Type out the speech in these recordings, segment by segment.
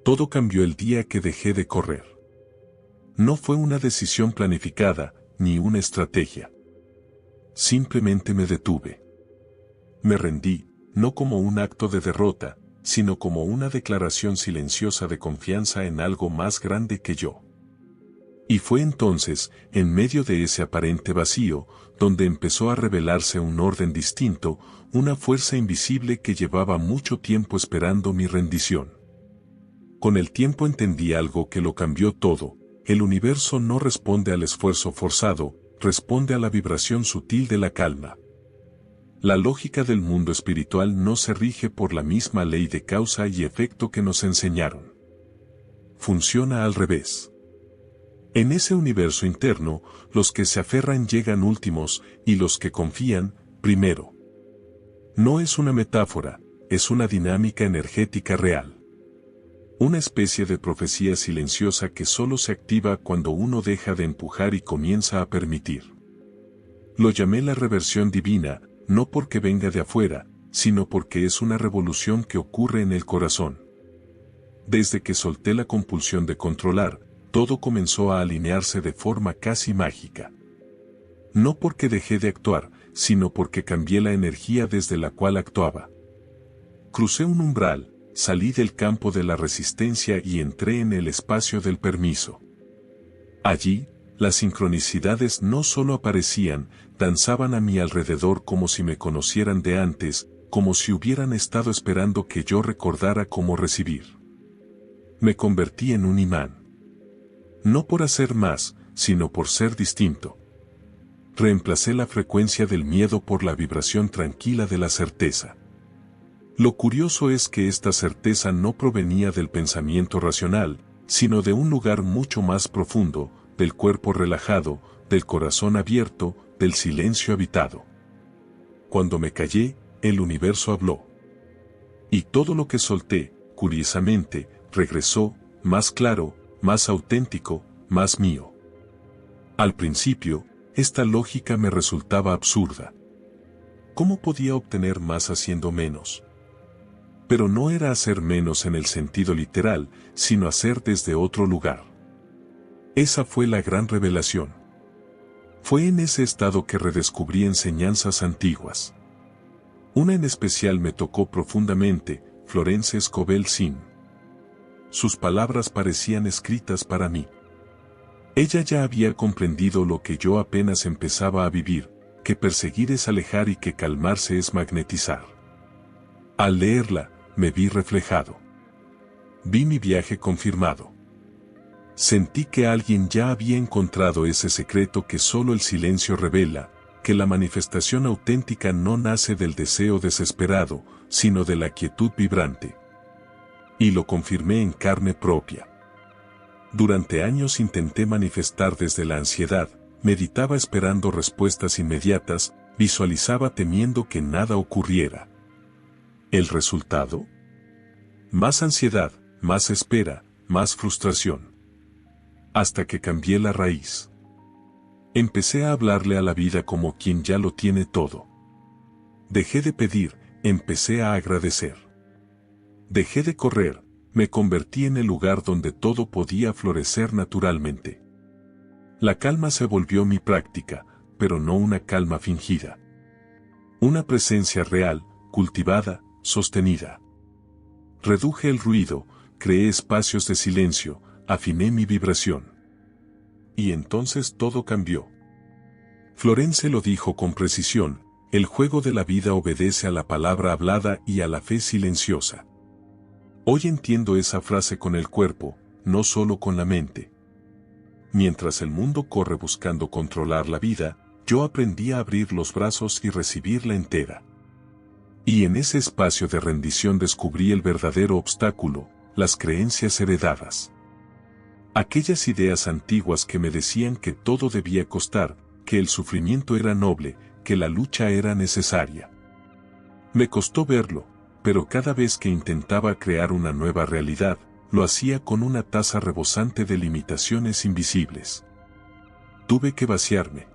Todo cambió el día que dejé de correr. No fue una decisión planificada, ni una estrategia. Simplemente me detuve. Me rendí, no como un acto de derrota, sino como una declaración silenciosa de confianza en algo más grande que yo. Y fue entonces, en medio de ese aparente vacío, donde empezó a revelarse un orden distinto, una fuerza invisible que llevaba mucho tiempo esperando mi rendición. Con el tiempo entendí algo que lo cambió todo: el universo no responde al esfuerzo forzado, responde a la vibración sutil de la calma. La lógica del mundo espiritual no se rige por la misma ley de causa y efecto que nos enseñaron. Funciona al revés. En ese universo interno, los que se aferran llegan últimos, y los que confían, primero. No es una metáfora, es una dinámica energética real. Una especie de profecía silenciosa que solo se activa cuando uno deja de empujar y comienza a permitir. Lo llamé la reversión divina, no porque venga de afuera, sino porque es una revolución que ocurre en el corazón. Desde que solté la compulsión de controlar, todo comenzó a alinearse de forma casi mágica. No porque dejé de actuar, sino porque cambié la energía desde la cual actuaba. Crucé un umbral, salí del campo de la resistencia y entré en el espacio del permiso. Allí, las sincronicidades no solo aparecían, danzaban a mi alrededor como si me conocieran de antes, como si hubieran estado esperando que yo recordara cómo recibir. Me convertí en un imán. No por hacer más, sino por ser distinto. Reemplacé la frecuencia del miedo por la vibración tranquila de la certeza. Lo curioso es que esta certeza no provenía del pensamiento racional, sino de un lugar mucho más profundo, del cuerpo relajado, del corazón abierto, del silencio habitado. Cuando me callé, el universo habló. Y todo lo que solté, curiosamente, regresó, más claro, más auténtico, más mío. Al principio, esta lógica me resultaba absurda. ¿Cómo podía obtener más haciendo menos? Pero no era hacer menos en el sentido literal, sino hacer desde otro lugar. Esa fue la gran revelación. Fue en ese estado que redescubrí enseñanzas antiguas. Una en especial me tocó profundamente, Florence Scovel Shinn. Sus palabras parecían escritas para mí. Ella ya había comprendido lo que yo apenas empezaba a vivir, que perseguir es alejar y que calmarse es magnetizar. Al leerla, me vi reflejado. Vi mi viaje confirmado. Sentí que alguien ya había encontrado ese secreto que solo el silencio revela, que la manifestación auténtica no nace del deseo desesperado, sino de la quietud vibrante. Y lo confirmé en carne propia. Durante años intenté manifestar desde la ansiedad, meditaba esperando respuestas inmediatas, visualizaba temiendo que nada ocurriera. ¿El resultado? Más ansiedad, más espera, más frustración. Hasta que cambié la raíz. Empecé a hablarle a la vida como quien ya lo tiene todo. Dejé de pedir, empecé a agradecer. Dejé de correr, me convertí en el lugar donde todo podía florecer naturalmente. La calma se volvió mi práctica, pero no una calma fingida. Una presencia real, cultivada, sostenida. Reduje el ruido, creé espacios de silencio, afiné mi vibración. Y entonces todo cambió. Florence lo dijo con precisión: el juego de la vida obedece a la palabra hablada y a la fe silenciosa. Hoy entiendo esa frase con el cuerpo, no solo con la mente. Mientras el mundo corre buscando controlar la vida, yo aprendí a abrir los brazos y recibirla entera. Y en ese espacio de rendición descubrí el verdadero obstáculo, las creencias heredadas. Aquellas ideas antiguas que me decían que todo debía costar, que el sufrimiento era noble, que la lucha era necesaria. Me costó verlo, pero cada vez que intentaba crear una nueva realidad, lo hacía con una taza rebosante de limitaciones invisibles. Tuve que vaciarme.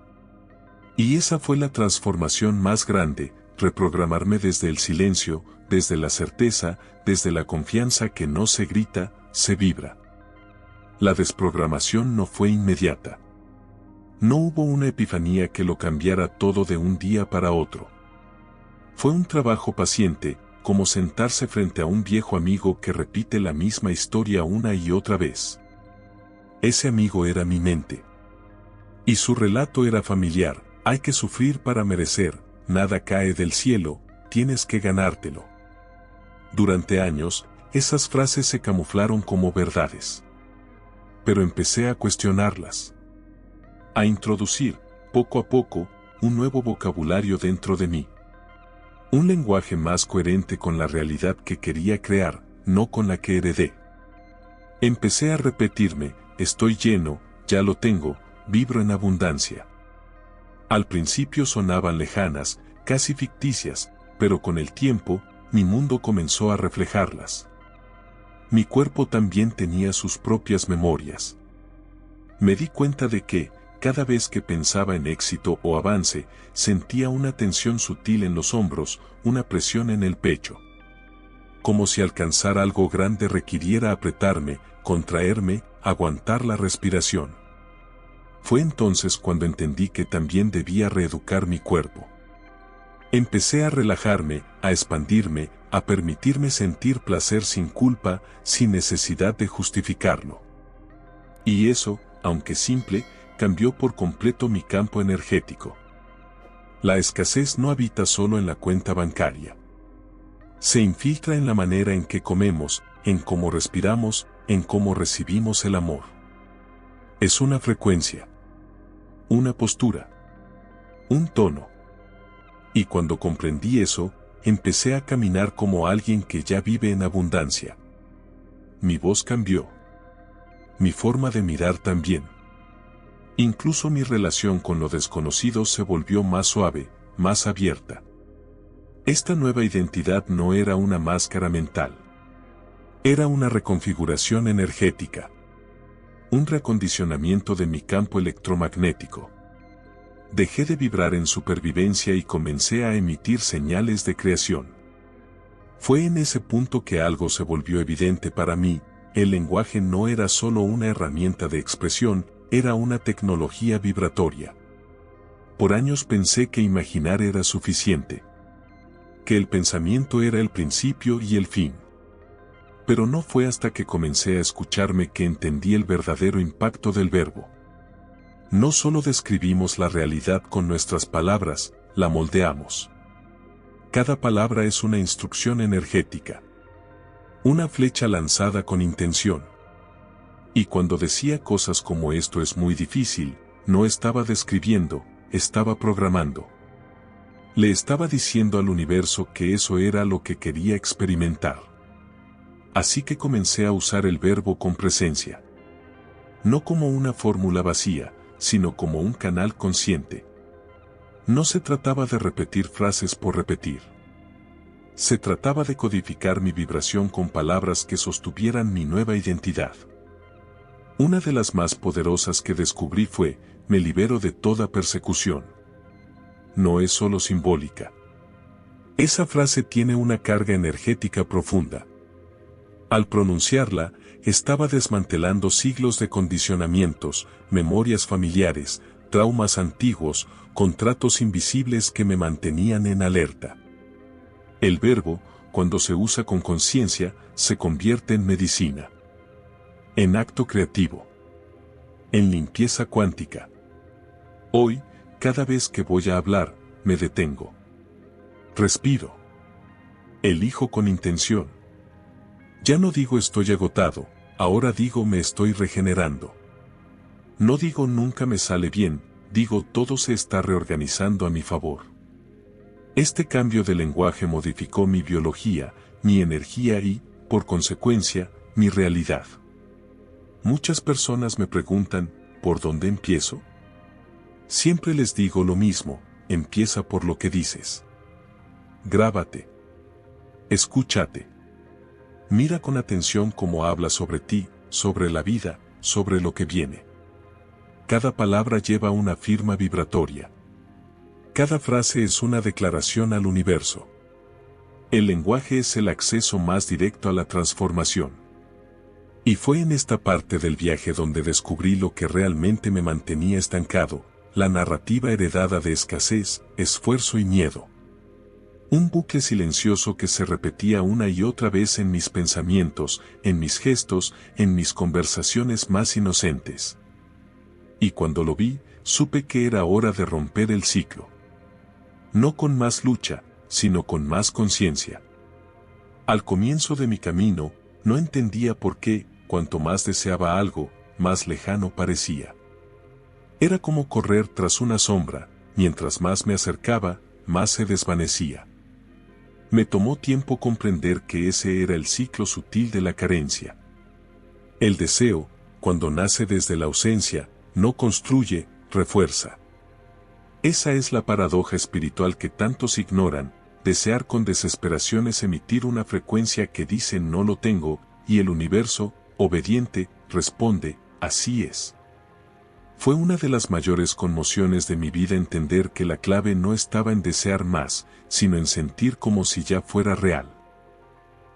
Y esa fue la transformación más grande, reprogramarme desde el silencio, desde la certeza, desde la confianza que no se grita, se vibra. La desprogramación no fue inmediata. No hubo una epifanía que lo cambiara todo de un día para otro. Fue un trabajo paciente, como sentarse frente a un viejo amigo que repite la misma historia una y otra vez. Ese amigo era mi mente. Y su relato era familiar: hay que sufrir para merecer, nada cae del cielo, tienes que ganártelo. Durante años, esas frases se camuflaron como verdades. Pero empecé a cuestionarlas. A introducir, poco a poco, un nuevo vocabulario dentro de mí. Un lenguaje más coherente con la realidad que quería crear, no con la que heredé. Empecé a repetirme: estoy lleno, ya lo tengo, vibro en abundancia. Al principio sonaban lejanas, casi ficticias, pero con el tiempo, mi mundo comenzó a reflejarlas. Mi cuerpo también tenía sus propias memorias. Me di cuenta de que, cada vez que pensaba en éxito o avance, sentía una tensión sutil en los hombros, una presión en el pecho. Como si alcanzar algo grande requiriera apretarme, contraerme, aguantar la respiración. Fue entonces cuando entendí que también debía reeducar mi cuerpo. Empecé a relajarme, a expandirme, a permitirme sentir placer sin culpa, sin necesidad de justificarlo. Y eso, aunque simple, cambió por completo mi campo energético. La escasez no habita solo en la cuenta bancaria. Se infiltra en la manera en que comemos, en cómo respiramos, en cómo recibimos el amor. Es una frecuencia, una postura, un tono. Y cuando comprendí eso, empecé a caminar como alguien que ya vive en abundancia. Mi voz cambió. Mi forma de mirar también. Incluso mi relación con lo desconocido se volvió más suave, más abierta. Esta nueva identidad no era una máscara mental. Era una reconfiguración energética. Un reacondicionamiento de mi campo electromagnético. Dejé de vibrar en supervivencia y comencé a emitir señales de creación. Fue en ese punto que algo se volvió evidente para mí: el lenguaje no era solo una herramienta de expresión, era una tecnología vibratoria. Por años pensé que imaginar era suficiente, que el pensamiento era el principio y el fin. Pero no fue hasta que comencé a escucharme que entendí el verdadero impacto del verbo. No solo describimos la realidad con nuestras palabras, la moldeamos. Cada palabra es una instrucción energética. Una flecha lanzada con intención. Y cuando decía cosas como "esto es muy difícil", no estaba describiendo, estaba programando. Le estaba diciendo al universo que eso era lo que quería experimentar. Así que comencé a usar el verbo con presencia. No como una fórmula vacía, sino como un canal consciente. No se trataba de repetir frases por repetir. Se trataba de codificar mi vibración con palabras que sostuvieran mi nueva identidad. Una de las más poderosas que descubrí fue: me libero de toda persecución. No es solo simbólica. Esa frase tiene una carga energética profunda. Al pronunciarla, estaba desmantelando siglos de condicionamientos, memorias familiares, traumas antiguos, contratos invisibles que me mantenían en alerta. El verbo, cuando se usa con conciencia, se convierte en medicina. En acto creativo. En limpieza cuántica. Hoy, cada vez que voy a hablar, me detengo. Respiro. Elijo con intención. Ya no digo "estoy agotado", ahora digo "me estoy regenerando". No digo "nunca me sale bien", digo "todo se está reorganizando a mi favor". Este cambio de lenguaje modificó mi biología, mi energía y, por consecuencia, mi realidad. Muchas personas me preguntan: ¿por dónde empiezo? Siempre les digo lo mismo: empieza por lo que dices. Grábate. Escúchate. Mira con atención cómo habla sobre ti, sobre la vida, sobre lo que viene. Cada palabra lleva una firma vibratoria. Cada frase es una declaración al universo. El lenguaje es el acceso más directo a la transformación. Y fue en esta parte del viaje donde descubrí lo que realmente me mantenía estancado, la narrativa heredada de escasez, esfuerzo y miedo. Un bucle silencioso que se repetía una y otra vez en mis pensamientos, en mis gestos, en mis conversaciones más inocentes. Y cuando lo vi, supe que era hora de romper el ciclo. No con más lucha, sino con más conciencia. Al comienzo de mi camino, no entendía por qué, cuanto más deseaba algo, más lejano parecía. Era como correr tras una sombra, mientras más me acercaba, más se desvanecía. Me tomó tiempo comprender que ese era el ciclo sutil de la carencia. El deseo, cuando nace desde la ausencia, no construye, refuerza. Esa es la paradoja espiritual que tantos ignoran. Desear con desesperación es emitir una frecuencia que dice no lo tengo, y el universo, obediente, responde, así es. Fue una de las mayores conmociones de mi vida entender que la clave no estaba en desear más, sino en sentir como si ya fuera real.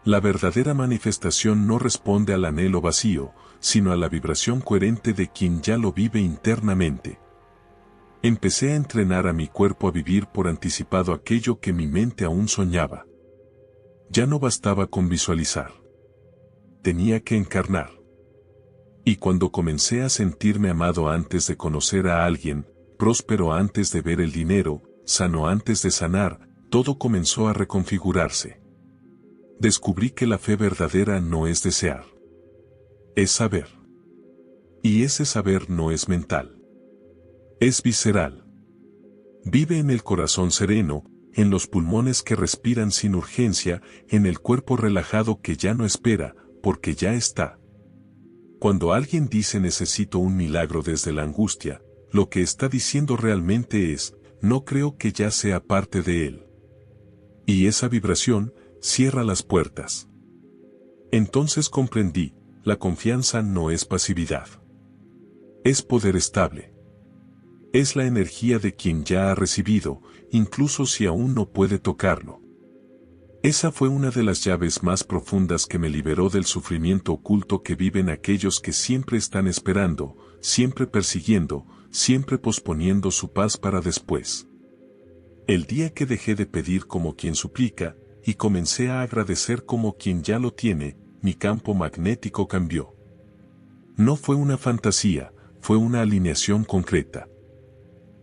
La verdadera manifestación no responde al anhelo vacío, sino a la vibración coherente de quien ya lo vive internamente. Empecé a entrenar a mi cuerpo a vivir por anticipado aquello que mi mente aún soñaba. Ya no bastaba con visualizar. Tenía que encarnar. Y cuando comencé a sentirme amado antes de conocer a alguien, próspero antes de ver el dinero, sano antes de sanar, todo comenzó a reconfigurarse. Descubrí que la fe verdadera no es desear. Es saber. Y ese saber no es mental. Es visceral. Vive en el corazón sereno, en los pulmones que respiran sin urgencia, en el cuerpo relajado que ya no espera, porque ya está. Cuando alguien dice necesito un milagro desde la angustia, lo que está diciendo realmente es, no creo que ya sea parte de él. Y esa vibración cierra las puertas. Entonces comprendí, la confianza no es pasividad. Es poder estable. Es la energía de quien ya ha recibido, incluso si aún no puede tocarlo. Esa fue una de las llaves más profundas que me liberó del sufrimiento oculto que viven aquellos que siempre están esperando, siempre persiguiendo, siempre posponiendo su paz para después. El día que dejé de pedir como quien suplica, y comencé a agradecer como quien ya lo tiene, mi campo magnético cambió. No fue una fantasía, fue una alineación concreta.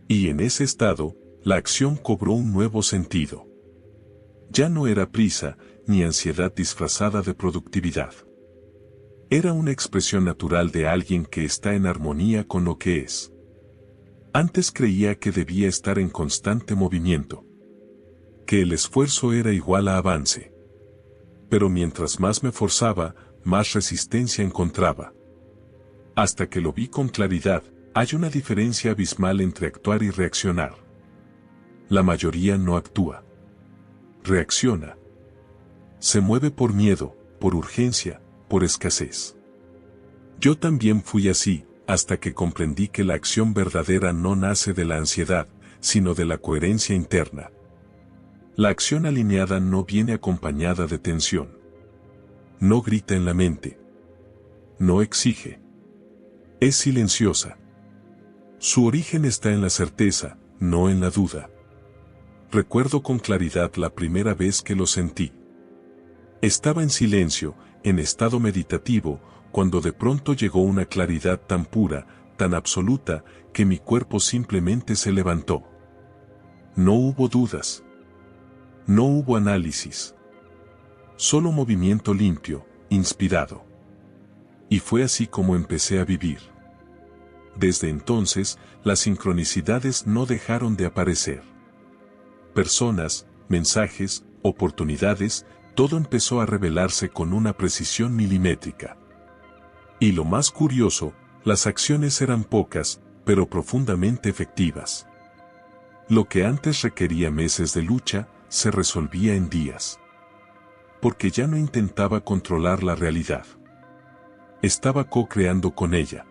Y en ese estado, la acción cobró un nuevo sentido. Ya no era prisa, ni ansiedad disfrazada de productividad. Era una expresión natural de alguien que está en armonía con lo que es. Antes creía que debía estar en constante movimiento. Que el esfuerzo era igual a avance. Pero mientras más me forzaba, más resistencia encontraba. Hasta que lo vi con claridad, hay una diferencia abismal entre actuar y reaccionar. La mayoría no actúa. Reacciona. Se mueve por miedo, por urgencia, por escasez. Yo también fui así, hasta que comprendí que la acción verdadera no nace de la ansiedad, sino de la coherencia interna. La acción alineada no viene acompañada de tensión. No grita en la mente. No exige. Es silenciosa. Su origen está en la certeza, no en la duda. Recuerdo con claridad la primera vez que lo sentí. Estaba en silencio, en estado meditativo, cuando de pronto llegó una claridad tan pura, tan absoluta, que mi cuerpo simplemente se levantó. No hubo dudas. No hubo análisis. Solo movimiento limpio, inspirado. Y fue así como empecé a vivir. Desde entonces, las sincronicidades no dejaron de aparecer. Personas, mensajes, oportunidades, todo empezó a revelarse con una precisión milimétrica. Y lo más curioso, las acciones eran pocas, pero profundamente efectivas. Lo que antes requería meses de lucha, se resolvía en días. Porque ya no intentaba controlar la realidad. Estaba co-creando con ella.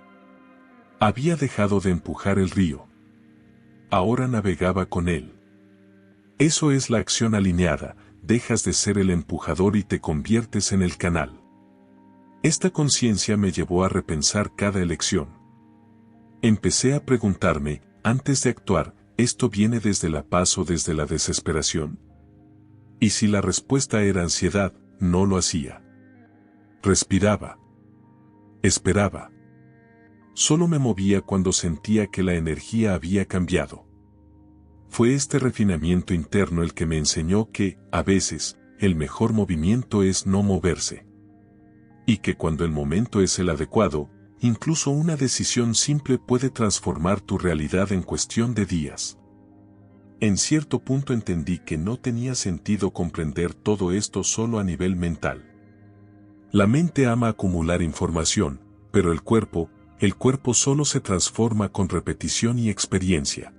Había dejado de empujar el río. Ahora navegaba con él. Eso es la acción alineada, dejas de ser el empujador y te conviertes en el canal. Esta conciencia me llevó a repensar cada elección. Empecé a preguntarme, antes de actuar, ¿esto viene desde la paz o desde la desesperación? Y si la respuesta era ansiedad, no lo hacía. Respiraba. Esperaba. Solo me movía cuando sentía que la energía había cambiado. Fue este refinamiento interno el que me enseñó que, a veces, el mejor movimiento es no moverse. Y que cuando el momento es el adecuado, incluso una decisión simple puede transformar tu realidad en cuestión de días. En cierto punto entendí que no tenía sentido comprender todo esto solo a nivel mental. La mente ama acumular información, pero el cuerpo solo se transforma con repetición y experiencia.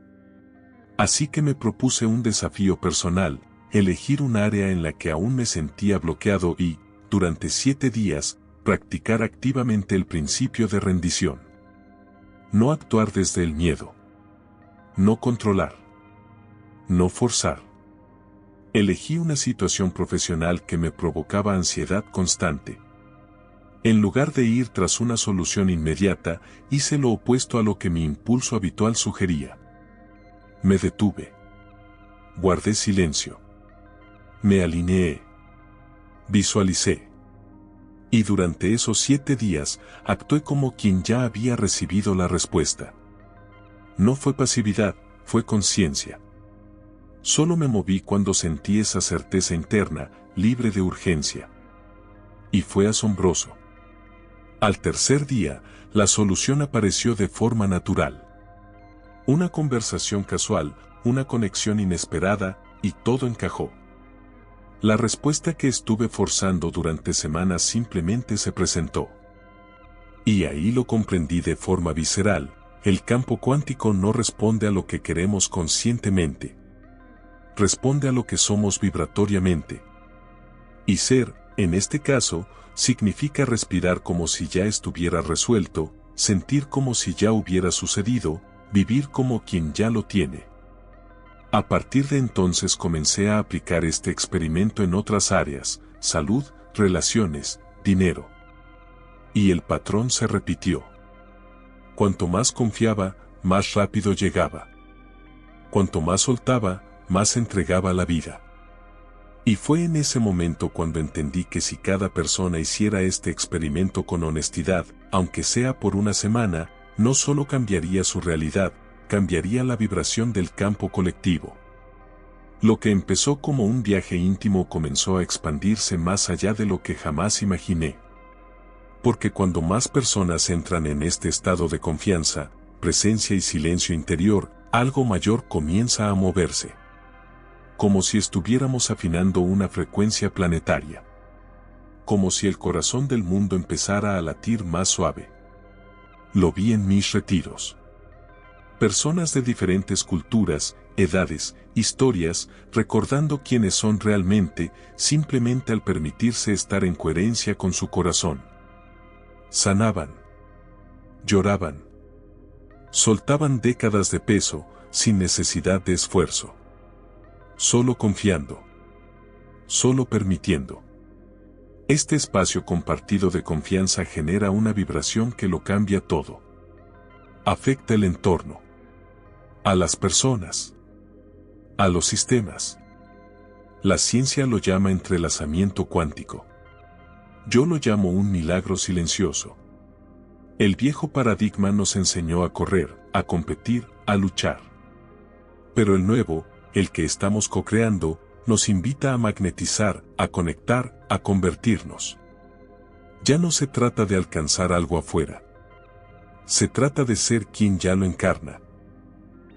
Así que me propuse un desafío personal, elegir un área en la que aún me sentía bloqueado y, durante 7 días, practicar activamente el principio de rendición. No actuar desde el miedo. No controlar. No forzar. Elegí una situación profesional que me provocaba ansiedad constante. En lugar de ir tras una solución inmediata, hice lo opuesto a lo que mi impulso habitual sugería. Me detuve. Guardé silencio. Me alineé. Visualicé. Y durante esos 7 días, actué como quien ya había recibido la respuesta. No fue pasividad, fue conciencia. Solo me moví cuando sentí esa certeza interna, libre de urgencia. Y fue asombroso. Al tercer día, la solución apareció de forma natural. Una conversación casual, una conexión inesperada, y todo encajó. La respuesta que estuve forzando durante semanas simplemente se presentó. Y ahí lo comprendí de forma visceral, el campo cuántico no responde a lo que queremos conscientemente. Responde a lo que somos vibratoriamente. Y ser, en este caso, significa respirar como si ya estuviera resuelto, sentir como si ya hubiera sucedido, vivir como quien ya lo tiene. A partir de entonces comencé a aplicar este experimento en otras áreas, salud, relaciones, dinero. Y el patrón se repitió. Cuanto más confiaba, más rápido llegaba. Cuanto más soltaba, más entregaba la vida. Y fue en ese momento cuando entendí que si cada persona hiciera este experimento con honestidad, aunque sea por una semana, no solo cambiaría su realidad, cambiaría la vibración del campo colectivo. Lo que empezó como un viaje íntimo comenzó a expandirse más allá de lo que jamás imaginé. Porque cuando más personas entran en este estado de confianza, presencia y silencio interior, algo mayor comienza a moverse. Como si estuviéramos afinando una frecuencia planetaria. Como si el corazón del mundo empezara a latir más suave. Lo vi en mis retiros. Personas de diferentes culturas, edades, historias, recordando quiénes son realmente, simplemente al permitirse estar en coherencia con su corazón. Sanaban. Lloraban. Soltaban décadas de peso, sin necesidad de esfuerzo. Solo confiando. Solo permitiendo. Este espacio compartido de confianza genera una vibración que lo cambia todo. Afecta el entorno. A las personas. A los sistemas. La ciencia lo llama entrelazamiento cuántico. Yo lo llamo un milagro silencioso. El viejo paradigma nos enseñó a correr, a competir, a luchar. Pero el nuevo, el que estamos co-creando, nos invita a magnetizar, a conectar, a convertirnos. Ya no se trata de alcanzar algo afuera. Se trata de ser quien ya lo encarna.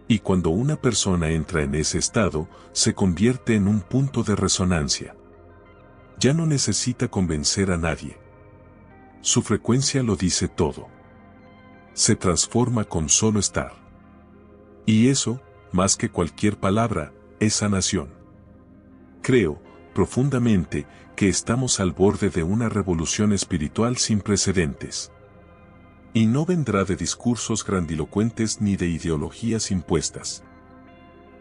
Y cuando una persona entra en ese estado, se convierte en un punto de resonancia. Ya no necesita convencer a nadie. Su frecuencia lo dice todo. Se transforma con solo estar. Y eso, más que cualquier palabra, es sanación. Creo, profundamente, que estamos al borde de una revolución espiritual sin precedentes. Y no vendrá de discursos grandilocuentes ni de ideologías impuestas.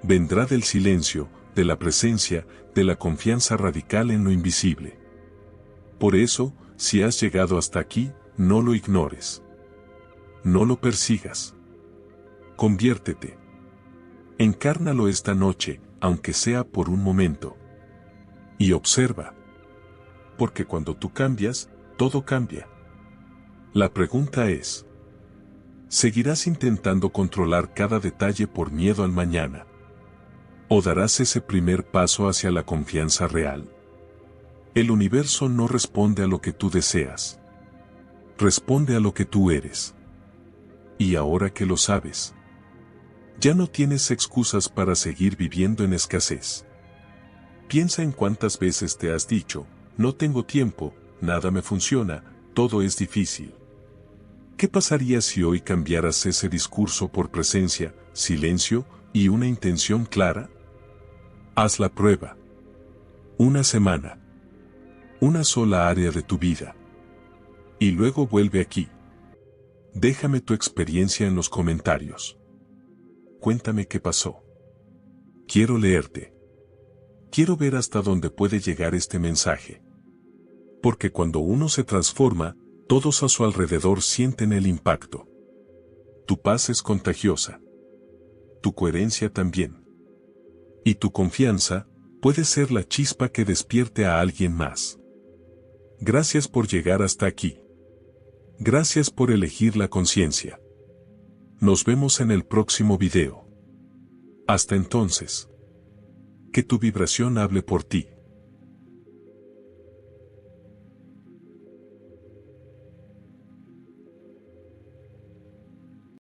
Vendrá del silencio, de la presencia, de la confianza radical en lo invisible. Por eso, Si has llegado hasta aquí, no lo ignores. No lo persigas. Conviértete. Encárnalo esta noche, aunque sea por un momento. Y observa. Porque cuando tú cambias, todo cambia. La pregunta es: ¿seguirás intentando controlar cada detalle por miedo al mañana? ¿O darás ese primer paso hacia la confianza real? El universo no responde a lo que tú deseas. Responde a lo que tú eres. Y ahora que lo sabes, ya no tienes excusas para seguir viviendo en escasez. Piensa en cuántas veces te has dicho: no tengo tiempo, nada me funciona, todo es difícil. ¿Qué pasaría si hoy cambiaras ese discurso por presencia, silencio y una intención clara? Haz la prueba. Una semana. Una sola área de tu vida. Y luego vuelve aquí. Déjame tu experiencia en los comentarios. Cuéntame qué pasó. Quiero leerte. Quiero ver hasta dónde puede llegar este mensaje. Porque cuando uno se transforma, todos a su alrededor sienten el impacto. Tu paz es contagiosa. Tu coherencia también. Y tu confianza puede ser la chispa que despierte a alguien más. Gracias por llegar hasta aquí. Gracias por elegir la conciencia. Nos vemos en el próximo video. Hasta entonces. Que tu vibración hable por ti.